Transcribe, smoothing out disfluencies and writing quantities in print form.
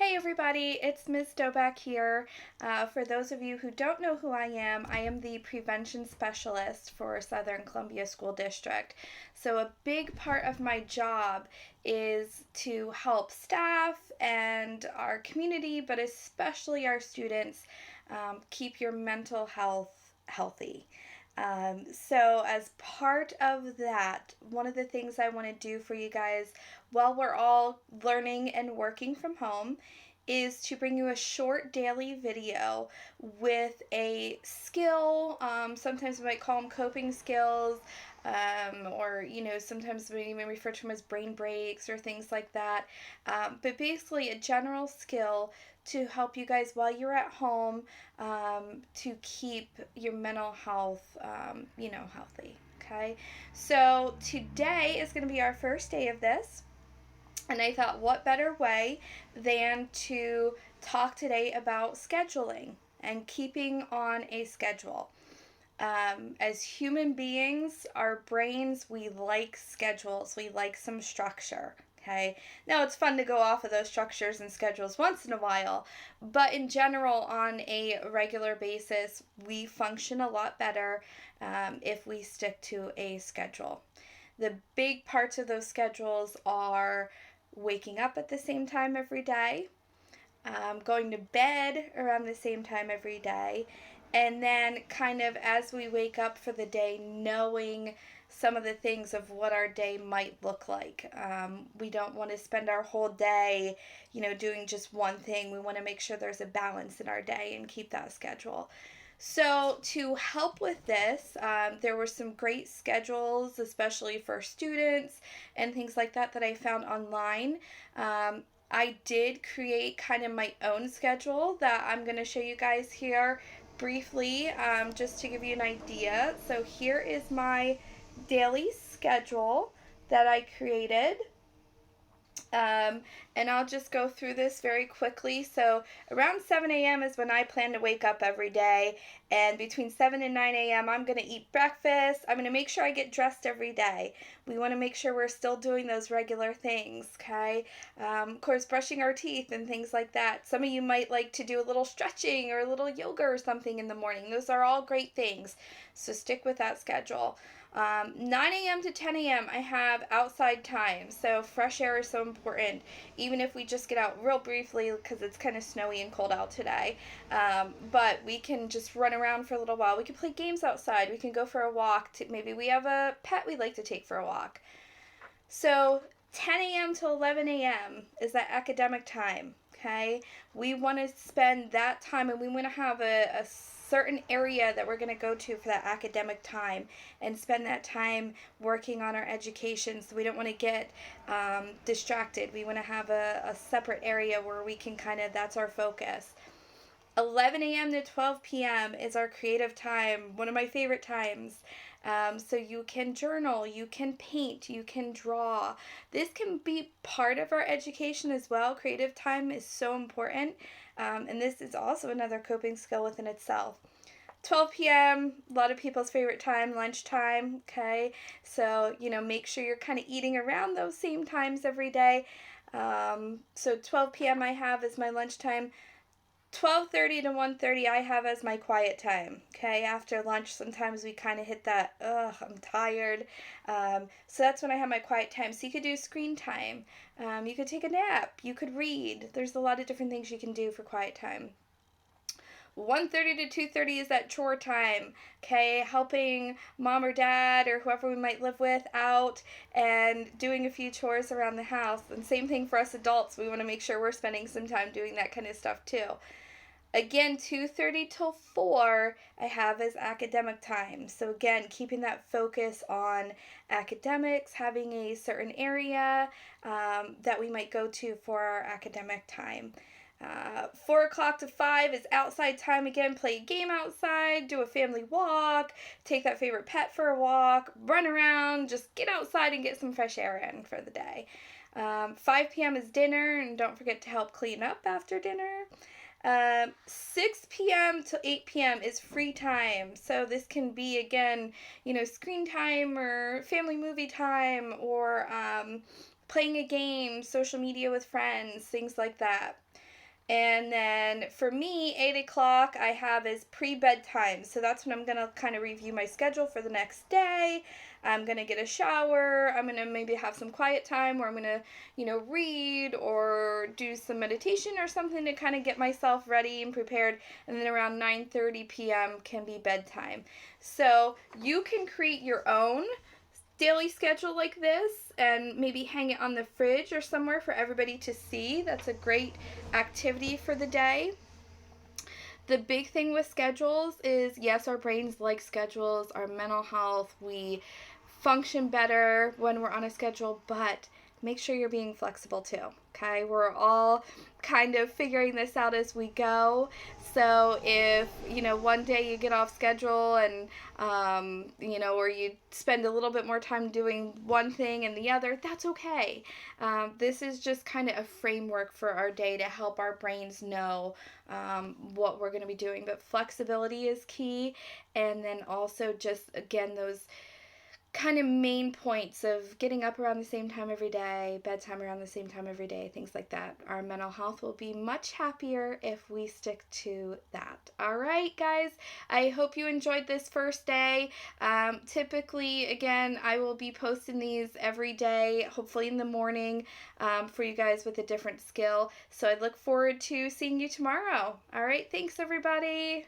Hey everybody, it's Ms. Dobeck here. For those of you who don't know who I am the prevention specialist for Southern Columbia School District. So a big part of my job is to help staff and our community, but especially our students, keep your mental health healthy. So, as part of that, one of the things I want to do for you guys while we're all learning and working from home is to bring you a short daily video with a skill. Sometimes we might call them coping skills, or sometimes we even refer to them as brain breaks or things like that. But basically, a general skill to help you guys while you're at home, to keep your mental health, healthy. Okay, so today is going to be our first day of this. And I thought, what better way than to talk today about scheduling and keeping on a schedule. As human beings, our brains, we like schedules, we like some structure. Okay, now it's fun to go off of those structures and schedules once in a while, but in general, on a regular basis, we function a lot better if we stick to a schedule. The big parts of those schedules are waking up at the same time every day, going to bed around the same time every day, and then kind of as we wake up for the day, knowing some of the things of what our day might look like. We don't want to spend our whole day, doing just one thing. We want to make sure there's a balance in our day and keep that schedule. So, to help with this, there were some great schedules, especially for students and things like that I found online. I did create kind of my own schedule that I'm going to show you guys here briefly, just to give you an idea. So, here is my daily schedule that I created. And I'll just go through this very quickly. So around 7 a.m. is when I plan to wake up every day. And between 7 and 9 a.m., I'm going to eat breakfast. I'm going to make sure I get dressed every day. We want to make sure we're still doing those regular things, okay? Of course, brushing our teeth and things like that. Some of you might like to do a little stretching or a little yoga or something in the morning. Those are all great things. So stick with that schedule. 9 a.m. to 10 a.m. I have outside time, so fresh air is so important, even if we just get out real briefly because it's kind of snowy and cold out today. But we can just run around for a little while. We can play games outside. We can go for a walk. Maybe we have a pet we'd like to take for a walk. So 10 a.m. to 11 a.m. is that academic time, okay? We want to spend that time, and we want to have a certain area that we're going to go to for that academic time and spend that time working on our education. So we don't want to get distracted. We want to have a separate area where we can that's our focus. 11 a.m. to 12 p.m. is our creative time, one of my favorite times. So you can journal, you can paint, you can draw. This can be part of our education as well. Creative time is so important. And this is also another coping skill within itself. 12 p.m., a lot of people's favorite time, lunchtime, okay? So, make sure you're kind of eating around those same times every day. So 12 p.m. I have as my lunchtime. 12:30 to 1:30 I have as my quiet time, okay? After lunch, sometimes we kind of hit that, I'm tired. So that's when I have my quiet time. So you could do screen time. You could take a nap. You could read. There's a lot of different things you can do for quiet time. 1:30 to 2:30 is that chore time, okay? Helping mom or dad or whoever we might live with out and doing a few chores around the house. And same thing for us adults. We want to make sure we're spending some time doing that kind of stuff too. Again, 2:30 till 4 I have as academic time. So again, keeping that focus on academics, having a certain area that we might go to for our academic time. 4 o'clock to 5 is outside time again. Play a game outside, do a family walk, take that favorite pet for a walk, run around, just get outside and get some fresh air in for the day. 5 p.m. is dinner, and don't forget to help clean up after dinner. 6 p.m. to 8 p.m. is free time. So this can be, again, screen time or family movie time or playing a game, social media with friends, things like that. And then for me, 8 o'clock I have is pre-bedtime. So that's when I'm going to kind of review my schedule for the next day. I'm going to get a shower. I'm going to maybe have some quiet time where I'm going to, read or do some meditation or something to kind of get myself ready and prepared. And then around 9:30 p.m. can be bedtime. So you can create your own daily schedule like this and maybe hang it on the fridge or somewhere for everybody to see. That's a great activity for the day. The big thing with schedules is yes, our brains like schedules, our mental health, we function better when we're on a schedule, but make sure you're being flexible too. Okay, we're all kind of figuring this out as we go. So if one day you get off schedule and or you spend a little bit more time doing one thing and the other, that's okay. This is just kind of a framework for our day to help our brains know what we're going to be doing. But flexibility is key, and then also just again those kind of main points of getting up around the same time every day, bedtime around the same time every day, things like that. Our mental health will be much happier if we stick to that. All right, guys, I hope you enjoyed this first day. Typically, again, I will be posting these every day, hopefully in the morning, for you guys with a different skill. So I look forward to seeing you tomorrow. All right, thanks, everybody.